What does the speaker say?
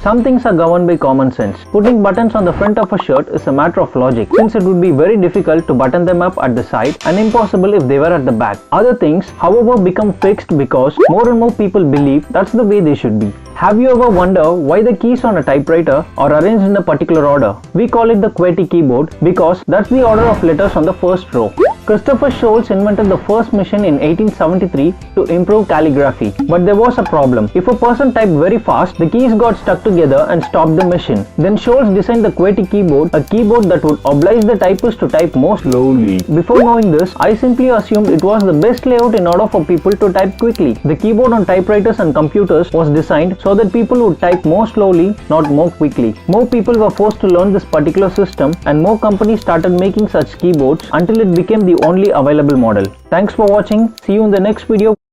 Some things are governed by common sense. Putting buttons on the front of a shirt is a matter of logic, since it would be very difficult to button them up at the side and impossible if they were at the back. Other things, however, become fixed because more and more people believe that's the way they should be. Have you ever wondered why the keys on a typewriter are arranged in a particular order? We call it the QWERTY keyboard because that's the order of letters on the first row. Christopher Sholes invented the first machine in 1873 to improve calligraphy. But there was a problem. If a person typed very fast, the keys got stuck together and stopped the machine. Then Sholes designed the QWERTY keyboard, a keyboard that would oblige the typist to type more slowly. Before knowing this, I simply assumed it was the best layout in order for people to type quickly. The keyboard on typewriters and computers was designed so that people would type more slowly, not more quickly. More people were forced to learn this particular system, and more companies started making such keyboards until it became the only available model. Thanks for watching. See you in the next video.